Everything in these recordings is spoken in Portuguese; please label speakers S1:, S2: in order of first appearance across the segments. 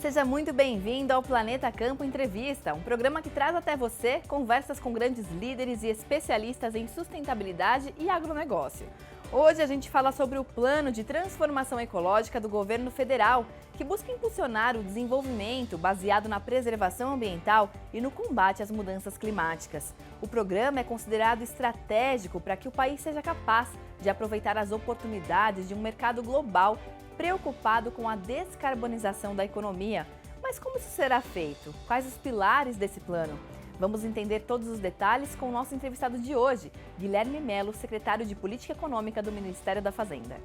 S1: Seja muito bem-vindo ao Planeta Campo Entrevista, um programa que traz até você conversas com grandes líderes e especialistas em sustentabilidade e agronegócio. Hoje a gente fala sobre o plano de transformação ecológica do governo federal, que busca impulsionar o desenvolvimento baseado na preservação ambiental e no combate às mudanças climáticas. O programa é considerado estratégico para que o país seja capaz de aproveitar as oportunidades de um mercado global preocupado com a descarbonização da economia. Mas como isso será feito? Quais os pilares desse plano? Vamos entender todos os detalhes com o nosso entrevistado de hoje, Guilherme Melo, secretário de Política Econômica do Ministério da Fazenda.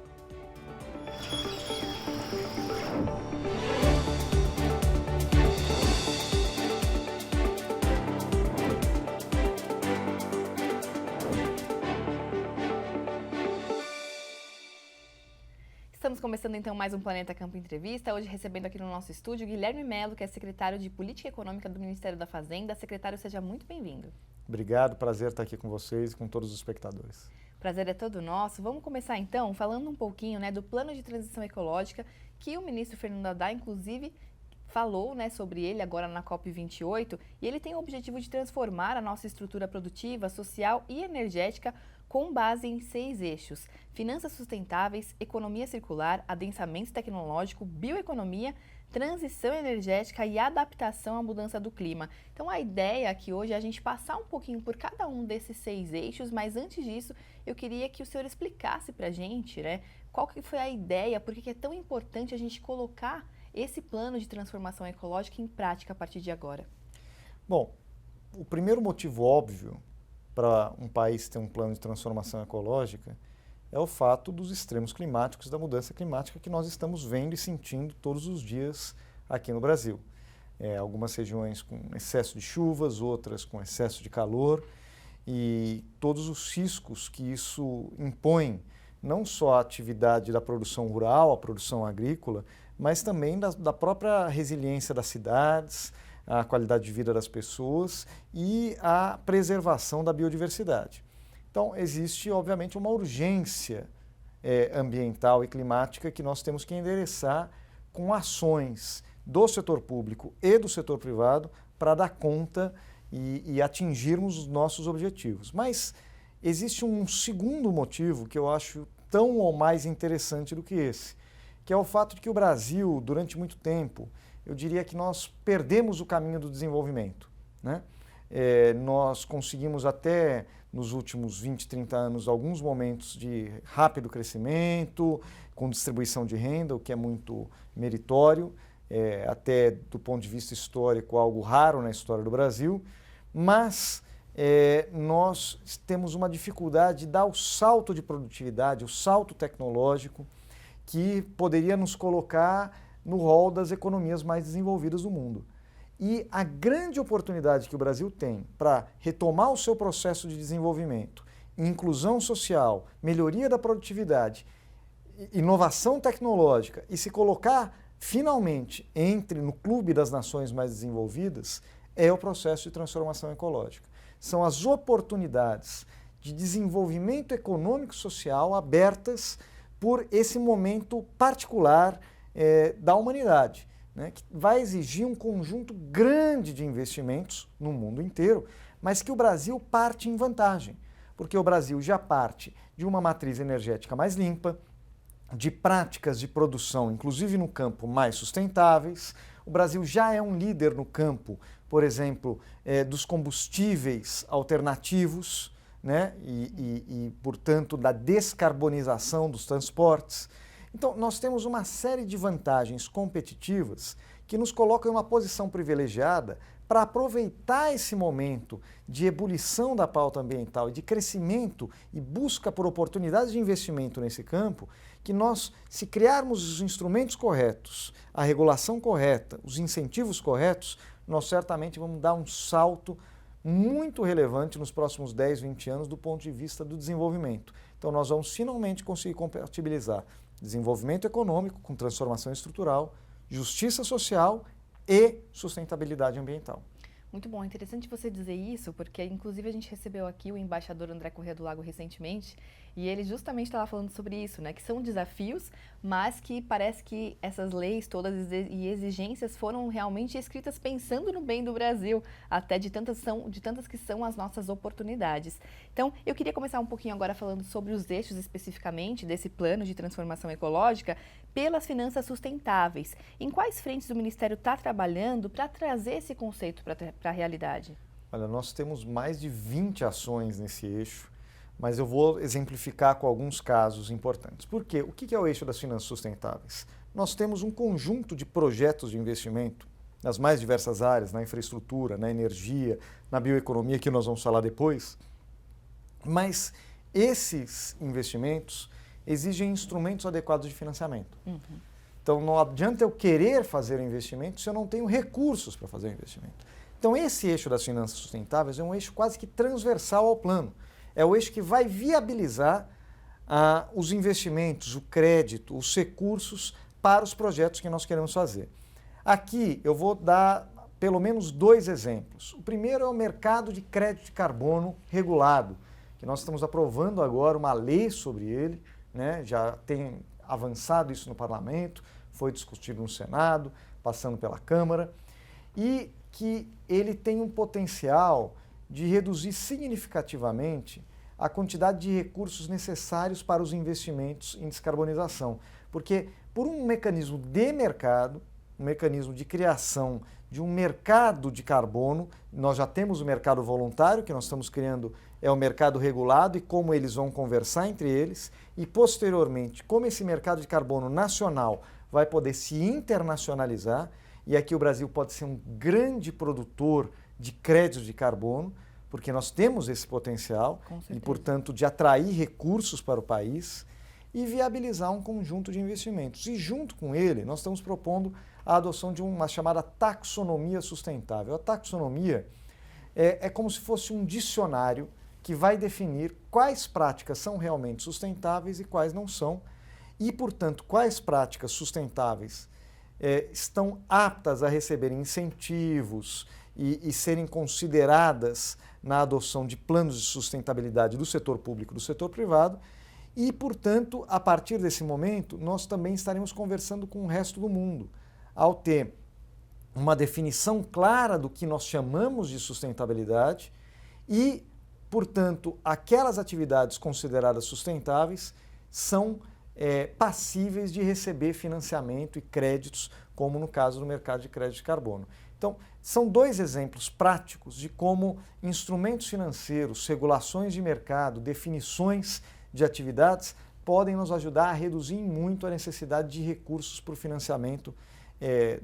S1: Estamos começando então mais um Planeta Campo Entrevista, hoje recebendo aqui no nosso estúdio Guilherme Melo, que é secretário de Política Econômica do Ministério da Fazenda. Secretário, seja muito bem-vindo.
S2: Obrigado, prazer estar aqui com vocês e com todos os espectadores.
S1: Prazer é todo nosso. Vamos começar então falando um pouquinho do plano de transição ecológica que o ministro Fernando Haddad, inclusive, falou sobre ele agora na COP28, e ele tem o objetivo de transformar a nossa estrutura produtiva, social e energética com base em 6 eixos: finanças sustentáveis, economia circular, adensamento tecnológico, bioeconomia, transição energética e adaptação à mudança do clima. Então a ideia aqui hoje é a gente passar um pouquinho por cada um desses 6 eixos, mas antes disso eu queria que o senhor explicasse para a gente, qual que foi a ideia, por que é tão importante a gente colocar esse plano de transformação ecológica em prática a partir de agora.
S2: Bom, o primeiro motivo óbvio para um país ter um plano de transformação ecológica é o fato dos extremos climáticos, da mudança climática que nós estamos vendo e sentindo todos os dias aqui no Brasil. Algumas regiões com excesso de chuvas, outras com excesso de calor, e todos os riscos que isso impõe, não só à atividade da produção rural, à produção agrícola, mas também da própria resiliência das cidades, a qualidade de vida das pessoas e a preservação da biodiversidade. Então, existe, obviamente, uma urgência ambiental e climática que nós temos que endereçar com ações do setor público e do setor privado para dar conta e atingirmos os nossos objetivos. Mas existe um segundo motivo que eu acho tão ou mais interessante do que esse, que é o fato de que o Brasil, durante muito tempo, eu diria que nós perdemos o caminho do desenvolvimento, nós conseguimos até nos últimos 20, 30 anos alguns momentos de rápido crescimento, com distribuição de renda, o que é muito meritório, até do ponto de vista histórico algo raro na história do Brasil, mas nós temos uma dificuldade de dar o salto de produtividade, o salto tecnológico que poderia nos colocar no rol das economias mais desenvolvidas do mundo. E a grande oportunidade que o Brasil tem para retomar o seu processo de desenvolvimento, inclusão social, melhoria da produtividade, inovação tecnológica e se colocar finalmente no clube das nações mais desenvolvidas, é o processo de transformação ecológica. São as oportunidades de desenvolvimento econômico e social abertas por esse momento particular da humanidade, que vai exigir um conjunto grande de investimentos no mundo inteiro, mas que o Brasil parte em vantagem, porque o Brasil já parte de uma matriz energética mais limpa, de práticas de produção, inclusive no campo, mais sustentáveis. O Brasil já é um líder no campo, por exemplo, dos combustíveis alternativos, portanto, da descarbonização dos transportes. Então, nós temos uma série de vantagens competitivas que nos colocam em uma posição privilegiada para aproveitar esse momento de ebulição da pauta ambiental e de crescimento e busca por oportunidades de investimento nesse campo, que nós, se criarmos os instrumentos corretos, a regulação correta, os incentivos corretos, nós certamente vamos dar um salto muito relevante nos próximos 10, 20 anos do ponto de vista do desenvolvimento. Então, nós vamos finalmente conseguir compatibilizar desenvolvimento econômico com transformação estrutural, justiça social e sustentabilidade ambiental.
S1: Muito bom, é interessante você dizer isso, porque inclusive a gente recebeu aqui o embaixador André Corrêa do Lago recentemente, e ele justamente estava falando sobre isso, né? Que são desafios, mas que parece que essas leis todas e exigências foram realmente escritas pensando no bem do Brasil, até de tantas que são as nossas oportunidades. Então, eu queria começar um pouquinho agora falando sobre os eixos especificamente desse plano de transformação ecológica pelas finanças sustentáveis. Em quais frentes o Ministério está trabalhando para trazer esse conceito para a realidade?
S2: Olha, nós temos mais de 20 ações nesse eixo, mas eu vou exemplificar com alguns casos importantes. Por quê? O que é o eixo das finanças sustentáveis? Nós temos um conjunto de projetos de investimento nas mais diversas áreas, na infraestrutura, na energia, na bioeconomia, que nós vamos falar depois, mas esses investimentos exigem instrumentos adequados de financiamento. Então, não adianta eu querer fazer o investimento se eu não tenho recursos para fazer o investimento. Então, esse eixo das finanças sustentáveis é um eixo quase que transversal ao plano. É o eixo que vai viabilizar os investimentos, o crédito, os recursos para os projetos que nós queremos fazer. Aqui eu vou dar pelo menos 2 exemplos. O primeiro é o mercado de crédito de carbono regulado, que nós estamos aprovando agora uma lei sobre ele, né? Já tem avançado isso no parlamento, foi discutido no Senado, passando pela Câmara, e que ele tem um potencial de reduzir significativamente a quantidade de recursos necessários para os investimentos em descarbonização. Porque por um mecanismo de mercado, um mecanismo de criação de um mercado de carbono, nós já temos o mercado voluntário, que nós estamos criando é o mercado regulado e como eles vão conversar entre eles, e posteriormente, como esse mercado de carbono nacional vai poder se internacionalizar, e aqui o Brasil pode ser um grande produtor de créditos de carbono, porque nós temos esse potencial e, portanto, de atrair recursos para o país e viabilizar um conjunto de investimentos. E junto com ele, nós estamos propondo a adoção de uma chamada taxonomia sustentável. A taxonomia é como se fosse um dicionário que vai definir quais práticas são realmente sustentáveis e quais não são, e, portanto, quais práticas sustentáveis estão aptas a receber incentivos e serem consideradas na adoção de planos de sustentabilidade do setor público e do setor privado. E, portanto, a partir desse momento, nós também estaremos conversando com o resto do mundo, ao ter uma definição clara do que nós chamamos de sustentabilidade e, portanto, aquelas atividades consideradas sustentáveis são passíveis de receber financiamento e créditos, como no caso do mercado de crédito de carbono. Então, são 2 exemplos práticos de como instrumentos financeiros, regulações de mercado, definições de atividades podem nos ajudar a reduzir muito a necessidade de recursos para o financiamento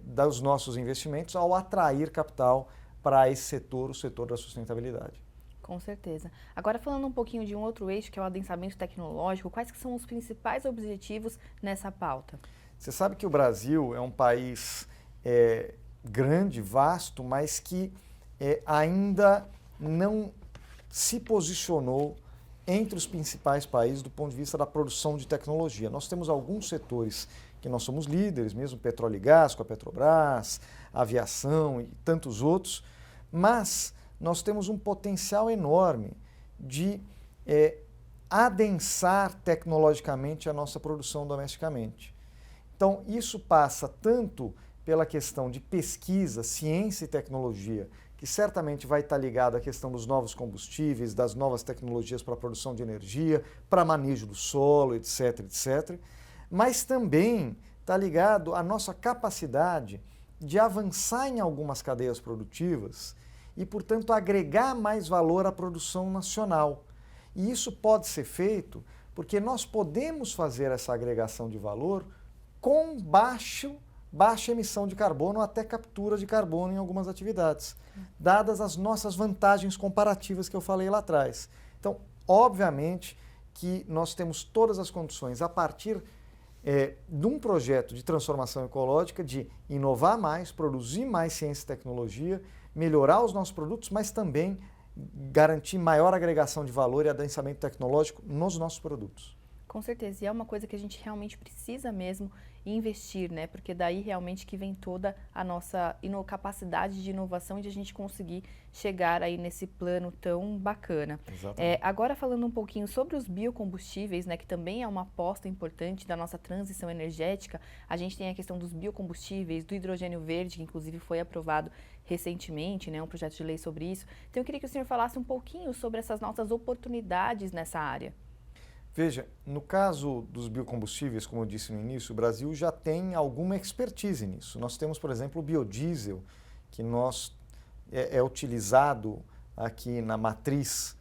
S2: dos nossos investimentos ao atrair capital para esse setor, o setor da sustentabilidade.
S1: Com certeza. Agora falando um pouquinho de um outro eixo, que é o adensamento tecnológico, quais que são os principais objetivos nessa pauta?
S2: Você sabe que o Brasil é um país grande, vasto, mas que ainda não se posicionou entre os principais países do ponto de vista da produção de tecnologia. Nós temos alguns setores que nós somos líderes, mesmo petróleo e gás, com a Petrobras, aviação e tantos outros, mas nós temos um potencial enorme de adensar tecnologicamente a nossa produção domesticamente. Então, isso passa tanto pela questão de pesquisa, ciência e tecnologia, que certamente vai estar ligado à questão dos novos combustíveis, das novas tecnologias para a produção de energia, para manejo do solo, etc., etc., mas também está ligado à nossa capacidade de avançar em algumas cadeias produtivas e, portanto, agregar mais valor à produção nacional. E isso pode ser feito porque nós podemos fazer essa agregação de valor com baixa emissão de carbono ou até captura de carbono em algumas atividades, dadas as nossas vantagens comparativas que eu falei lá atrás. Então, obviamente que nós temos todas as condições, a partir de um projeto de transformação ecológica, de inovar mais, produzir mais ciência e tecnologia, melhorar os nossos produtos, mas também garantir maior agregação de valor e adensamento tecnológico nos nossos produtos.
S1: Com certeza, e é uma coisa que a gente realmente precisa mesmo e investir, né? Porque daí realmente que vem toda a nossa capacidade de inovação e de a gente conseguir chegar aí nesse plano tão bacana. Agora falando um pouquinho sobre os biocombustíveis, né, que também é uma aposta importante da nossa transição energética, a gente tem a questão dos biocombustíveis, do hidrogênio verde, que inclusive foi aprovado recentemente, né, um projeto de lei sobre isso. Então eu queria que o senhor falasse um pouquinho sobre essas nossas oportunidades nessa área.
S2: Veja, no caso dos biocombustíveis, como eu disse no início, o Brasil já tem alguma expertise nisso. Nós temos, por exemplo, o biodiesel, que é utilizado aqui na matriz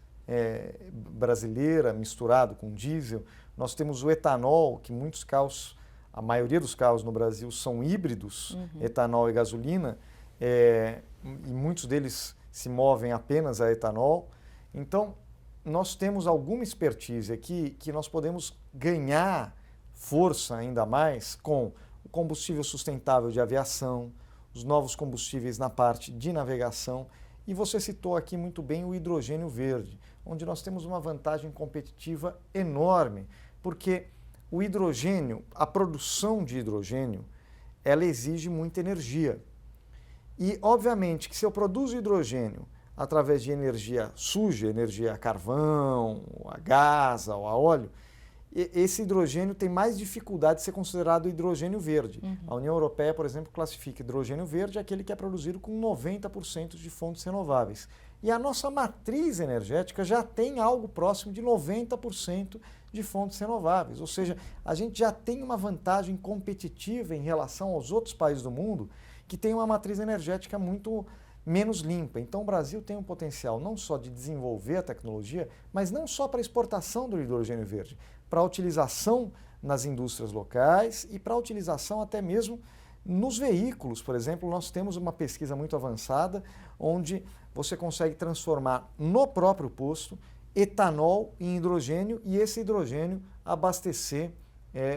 S2: brasileira, misturado com diesel. Nós temos o etanol, que muitos carros, a maioria dos carros no Brasil são híbridos, etanol e gasolina, e muitos deles se movem apenas a etanol. Então, nós temos alguma expertise aqui que nós podemos ganhar força ainda mais com o combustível sustentável de aviação, os novos combustíveis na parte de navegação. E você citou aqui muito bem o hidrogênio verde, onde nós temos uma vantagem competitiva enorme, porque o hidrogênio, a produção de hidrogênio, ela exige muita energia. E, obviamente, que se eu produzo hidrogênio através de energia suja, energia a carvão, a gás, ou a óleo, esse hidrogênio tem mais dificuldade de ser considerado hidrogênio verde. A União Europeia, por exemplo, classifica hidrogênio verde aquele que é produzido com 90% de fontes renováveis. E a nossa matriz energética já tem algo próximo de 90% de fontes renováveis. Ou seja, a gente já tem uma vantagem competitiva em relação aos outros países do mundo que têm uma matriz energética muito menos limpa. Então o Brasil tem um potencial não só de desenvolver a tecnologia, mas não só para a exportação do hidrogênio verde, para a utilização nas indústrias locais e para a utilização até mesmo nos veículos. Por exemplo, nós temos uma pesquisa muito avançada onde você consegue transformar no próprio posto etanol em hidrogênio e esse hidrogênio abastecer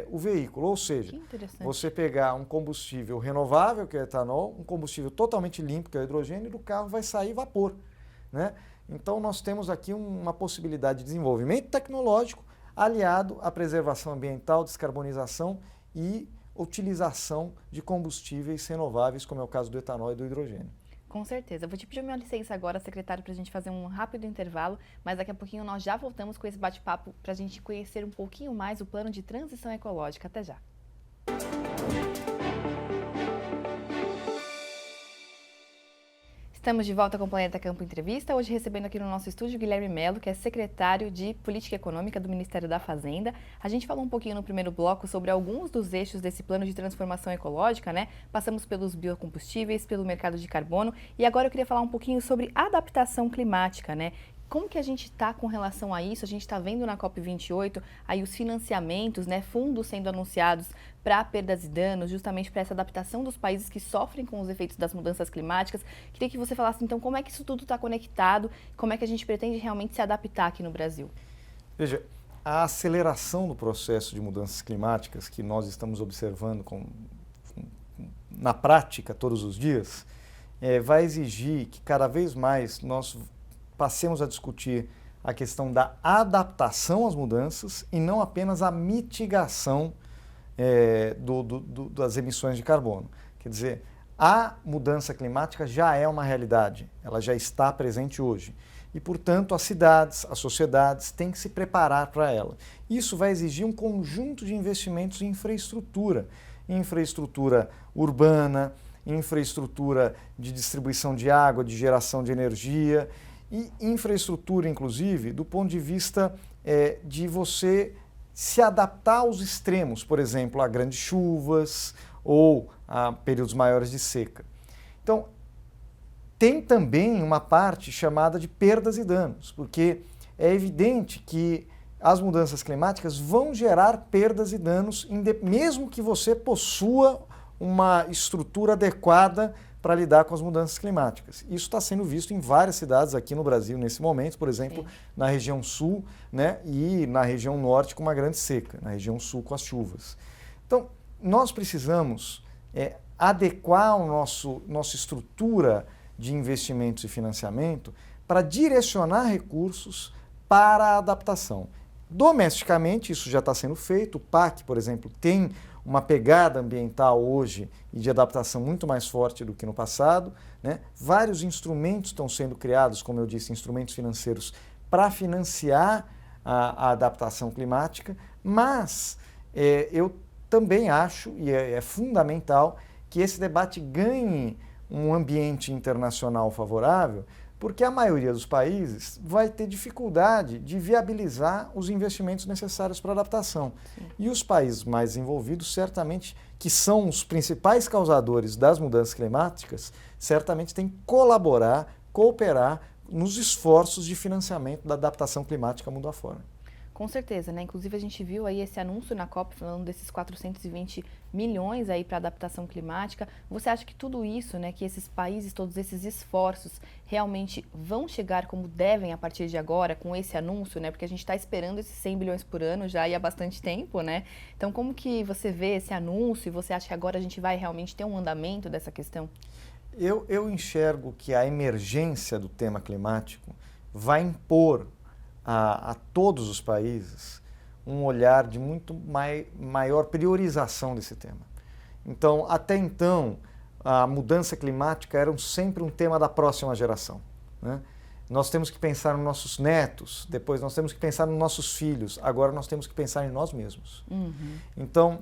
S2: o veículo. Ou seja, você pegar um combustível renovável, que é o etanol, um combustível totalmente limpo, que é o hidrogênio, e do carro vai sair vapor, né? Então nós temos aqui uma possibilidade de desenvolvimento tecnológico aliado à preservação ambiental, descarbonização e utilização de combustíveis renováveis, como é o caso do etanol e do hidrogênio.
S1: Com certeza. Eu vou te pedir uma licença agora, secretário, para a gente fazer um rápido intervalo, mas daqui a pouquinho nós já voltamos com esse bate-papo para a gente conhecer um pouquinho mais o plano de transição ecológica. Até já. Estamos de volta com o Planeta Campo Entrevista, hoje recebendo aqui no nosso estúdio Guilherme Mello, que é secretário de Política Econômica do Ministério da Fazenda. A gente falou um pouquinho no primeiro bloco sobre alguns dos eixos desse plano de transformação ecológica, né? Passamos pelos biocombustíveis, pelo mercado de carbono e agora eu queria falar um pouquinho sobre adaptação climática, né? Como que a gente está com relação a isso? A gente está vendo na COP28 aí os financiamentos, né, fundos sendo anunciados para perdas e danos, justamente para essa adaptação dos países que sofrem com os efeitos das mudanças climáticas. Queria que você falasse então como é que isso tudo está conectado, como é que a gente pretende realmente se adaptar aqui no Brasil.
S2: Veja, a aceleração do processo de mudanças climáticas que nós estamos observando na prática todos os dias, vai exigir que cada vez mais nós passemos a discutir a questão da adaptação às mudanças e não apenas a mitigação das emissões de carbono. Quer dizer, a mudança climática já é uma realidade, ela já está presente hoje. E, portanto, as cidades, as sociedades têm que se preparar para ela. Isso vai exigir um conjunto de investimentos em infraestrutura urbana, infraestrutura de distribuição de água, de geração de energia, e infraestrutura, inclusive, do ponto de vista de você se adaptar aos extremos, por exemplo, a grandes chuvas ou a períodos maiores de seca. Então, tem também uma parte chamada de perdas e danos, porque é evidente que as mudanças climáticas vão gerar perdas e danos, mesmo que você possua uma estrutura adequada para lidar com as mudanças climáticas. Isso está sendo visto em várias cidades aqui no Brasil nesse momento, por exemplo, na região sul, né, e na região norte com uma grande seca, na região sul com as chuvas. Então, nós precisamos adequar a nossa estrutura de investimentos e financiamento para direcionar recursos para a adaptação. Domesticamente, isso já está sendo feito. O PAC, por exemplo, tem uma pegada ambiental hoje e de adaptação muito mais forte do que no passado, né? Vários instrumentos estão sendo criados, como eu disse, instrumentos financeiros para financiar a adaptação climática, mas eu também acho, e é fundamental, que esse debate ganhe um ambiente internacional favorável, porque a maioria dos países vai ter dificuldade de viabilizar os investimentos necessários para a adaptação. Sim. E os países mais envolvidos, certamente, que são os principais causadores das mudanças climáticas, certamente têm que colaborar, cooperar nos esforços de financiamento da adaptação climática mundo afora.
S1: Com certeza, né? Inclusive a gente viu aí esse anúncio na COP falando desses 420 milhões aí para adaptação climática. Você acha que tudo isso, né, que esses países, todos esses esforços realmente vão chegar como devem a partir de agora com esse anúncio, né? Porque a gente está esperando esses 100 bilhões por ano já há bastante tempo, né? Então como que você vê esse anúncio e você acha que agora a gente vai realmente ter um andamento dessa questão?
S2: Eu enxergo que a emergência do tema climático vai impor a todos os países um olhar de muito maior priorização desse tema. Então, até então, a mudança climática era sempre um tema da próxima geração, né? Nós temos que pensar nos nossos netos, depois nós temos que pensar nos nossos filhos, agora nós temos que pensar em nós mesmos. Uhum. Então,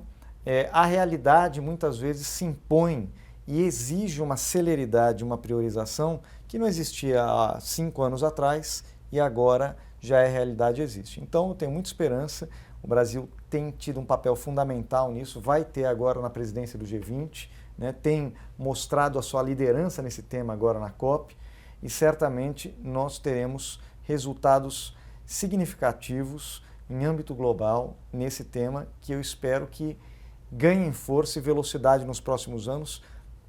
S2: a realidade muitas vezes se impõe e exige uma celeridade, uma priorização que não existia há 5 anos atrás e agora já é realidade e existe. Então, eu tenho muita esperança. O Brasil tem tido um papel fundamental nisso, vai ter agora na presidência do G20, né? Tem mostrado a sua liderança nesse tema agora na COP e certamente nós teremos resultados significativos em âmbito global nesse tema que eu espero que ganhem força e velocidade nos próximos anos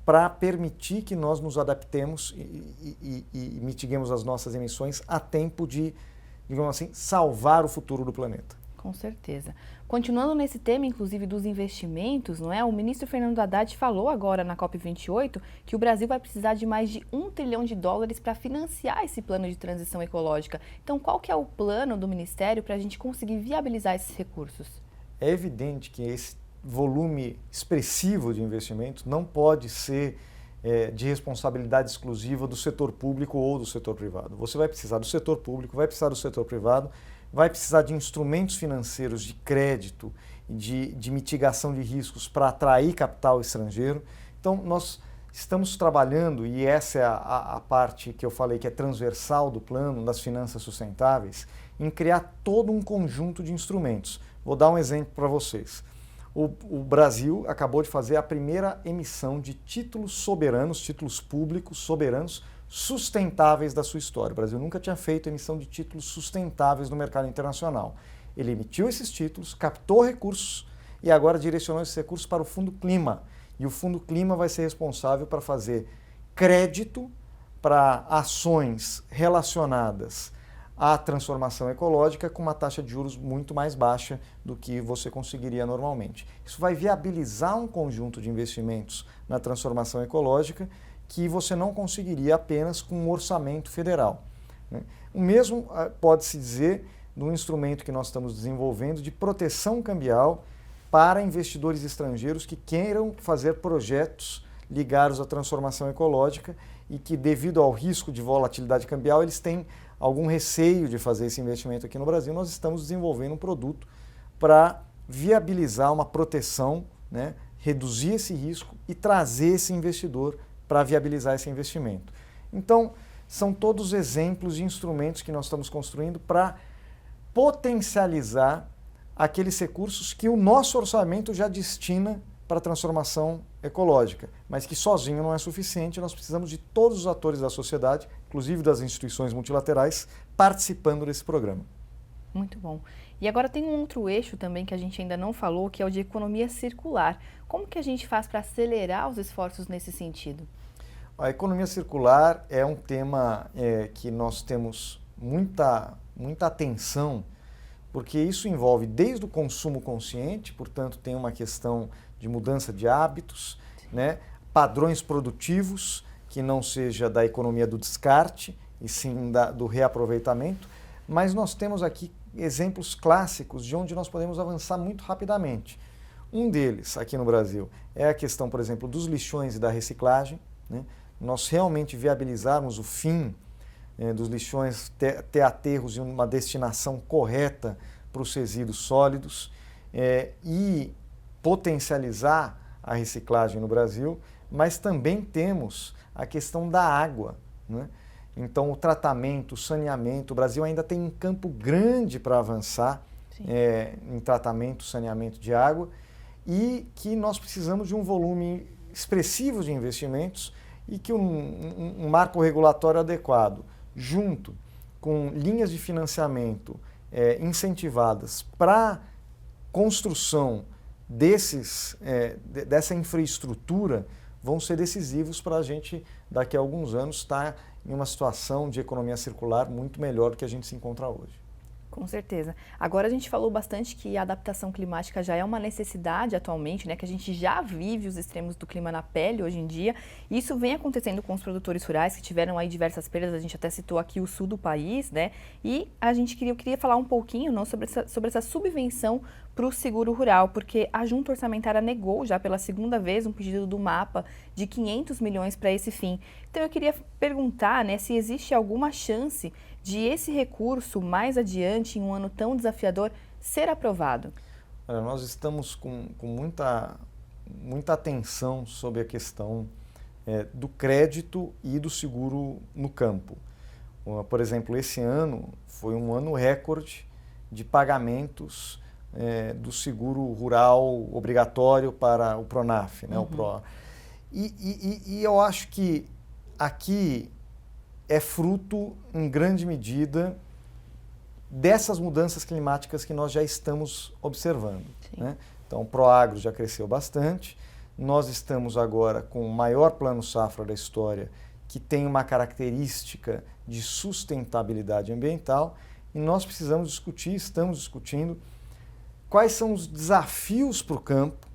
S2: para permitir que nós nos adaptemos e mitiguemos as nossas emissões a tempo de, digamos assim, salvar o futuro do planeta.
S1: Com certeza. Continuando nesse tema, inclusive, dos investimentos, não é? O ministro Fernando Haddad falou agora na COP28 que o Brasil vai precisar de mais de US$ 1 trilhão para financiar esse plano de transição ecológica. Então, qual que é o plano do Ministério para a gente conseguir viabilizar esses recursos?
S2: É evidente que esse volume expressivo de investimentos não pode ser de responsabilidade exclusiva do setor público ou do setor privado. Você vai precisar do setor público, vai precisar do setor privado, vai precisar de instrumentos financeiros de crédito e de mitigação de riscos para atrair capital estrangeiro. Então, nós estamos trabalhando, e essa é a parte que eu falei que é transversal do plano das finanças sustentáveis, em criar todo um conjunto de instrumentos. Vou dar um exemplo para vocês. O Brasil acabou de fazer a primeira emissão de títulos soberanos, títulos públicos soberanos, sustentáveis da sua história. O Brasil nunca tinha feito emissão de títulos sustentáveis no mercado internacional. Ele emitiu esses títulos, captou recursos e agora direcionou esses recursos para o Fundo Clima. E o Fundo Clima vai ser responsável para fazer crédito para ações relacionadas à transformação ecológica com uma taxa de juros muito mais baixa do que você conseguiria normalmente. Isso vai viabilizar um conjunto de investimentos na transformação ecológica que você não conseguiria apenas com um orçamento federal, né? O mesmo pode-se dizer do instrumento que nós estamos desenvolvendo de proteção cambial para investidores estrangeiros que queiram fazer projetos ligados à transformação ecológica e que, devido ao risco de volatilidade cambial, eles têm algum receio de fazer esse investimento aqui no Brasil. Nós estamos desenvolvendo um produto para viabilizar uma proteção, né, reduzir esse risco e trazer esse investidor para viabilizar esse investimento. Então, são todos exemplos de instrumentos que nós estamos construindo para potencializar aqueles recursos que o nosso orçamento já destina para a transformação ecológica, mas que sozinho não é suficiente. Nós precisamos de todos os atores da sociedade, inclusive das instituições multilaterais, participando desse programa.
S1: Muito bom. E agora tem um outro eixo também que a gente ainda não falou, que é o de economia circular. Como que a gente faz para acelerar os esforços nesse sentido?
S2: A economia circular é um tema que nós temos muita atenção, porque isso envolve desde o consumo consciente, portanto tem uma questão de mudança de hábitos, né? Padrões produtivos, que não seja da economia do descarte, e sim do reaproveitamento, mas nós temos aqui exemplos clássicos de onde nós podemos avançar muito rapidamente. Um deles, aqui no Brasil, é a questão, por exemplo, dos lixões e da reciclagem, né? Nós realmente viabilizarmos o fim dos lixões, ter aterros e uma destinação correta para os resíduos sólidos e potencializar a reciclagem no Brasil, mas também temos a questão da água, né? Então, o tratamento, o saneamento, o Brasil ainda tem um campo grande para avançar em tratamento, saneamento de água, e que nós precisamos de um volume expressivo de investimentos e que um marco regulatório adequado, junto com linhas de financiamento incentivadas para construção dessa infraestrutura, vão ser decisivos para a gente, daqui a alguns anos, estar em uma situação de economia circular muito melhor do que a gente se encontra hoje.
S1: Com certeza. Agora a gente falou bastante que a adaptação climática já é uma necessidade atualmente, né? Que a gente já vive os extremos do clima na pele hoje em dia. Isso vem acontecendo com os produtores rurais que tiveram aí diversas perdas. A gente até citou aqui o sul do país, né? E eu queria falar um pouquinho, não, sobre essa subvenção para o seguro rural, porque a Junta Orçamentária negou já pela segunda vez um pedido do MAPA de 500 milhões para esse fim. Então eu queria perguntar, né, se existe alguma chance de esse recurso mais adiante, em um ano tão desafiador, ser aprovado.
S2: Nós estamos com muita atenção sobre a questão do crédito e do seguro no campo. Por exemplo, esse ano foi um ano recorde de pagamentos do seguro rural obrigatório para o PRONAF, né, o PRO. E eu acho que aqui é fruto, em grande medida, dessas mudanças climáticas que nós já estamos observando, né? Então, o Proagro já cresceu bastante, nós estamos agora com o maior plano safra da história, que tem uma característica de sustentabilidade ambiental, e nós precisamos discutir, estamos discutindo, quais são os desafios para o campo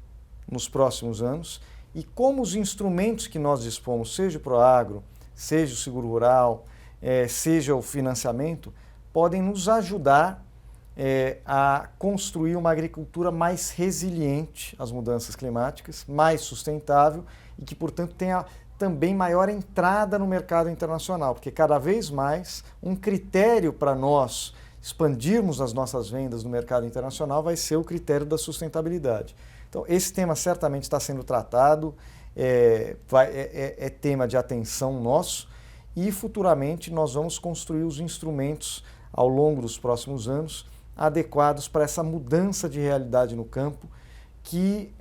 S2: nos próximos anos e como os instrumentos que nós dispomos, seja o Proagro, seja o seguro rural, seja o financiamento, podem nos ajudar a construir uma agricultura mais resiliente às mudanças climáticas, mais sustentável e que, portanto, tenha também maior entrada no mercado internacional, porque cada vez mais um critério para nós expandirmos as nossas vendas no mercado internacional vai ser o critério da sustentabilidade. Então, esse tema certamente está sendo tratado, é tema de atenção nosso e futuramente nós vamos construir os instrumentos ao longo dos próximos anos adequados para essa mudança de realidade no campo que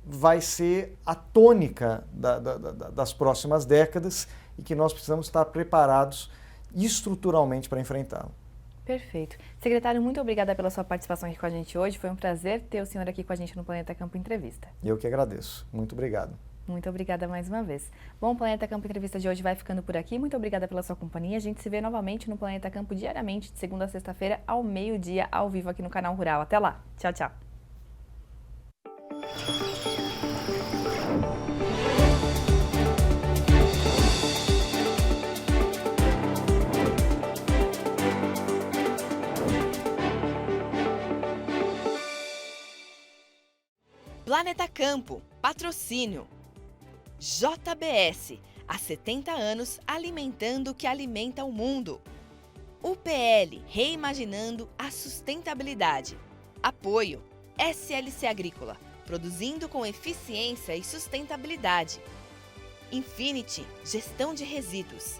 S2: vai ser a tônica das próximas décadas e que nós precisamos estar preparados estruturalmente para enfrentá-lo.
S1: Perfeito. Secretário, muito obrigada pela sua participação aqui com a gente hoje. Foi um prazer ter o senhor aqui com a gente no Planeta Campo Entrevista.
S2: Eu que agradeço. Muito obrigado.
S1: Muito obrigada mais uma vez. Bom, o Planeta Campo Entrevista de hoje vai ficando por aqui. Muito obrigada pela sua companhia. A gente se vê novamente no Planeta Campo diariamente, de segunda a sexta-feira, ao meio-dia, ao vivo aqui no Canal Rural. Até lá. Tchau, tchau.
S3: Planeta Campo, patrocínio. JBS, há 70 anos alimentando o que alimenta o mundo. UPL, reimaginando a sustentabilidade. Apoio, SLC Agrícola, produzindo com eficiência e sustentabilidade. Infinity, gestão de resíduos.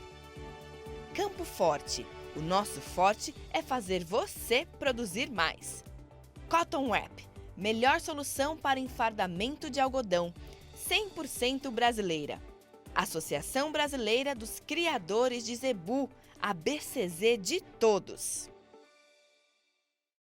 S3: Campo Forte, o nosso forte é fazer você produzir mais. Cotton Wrap, melhor solução para enfardamento de algodão, 100% brasileira. Associação Brasileira dos Criadores de Zebu, a BCZ de todos.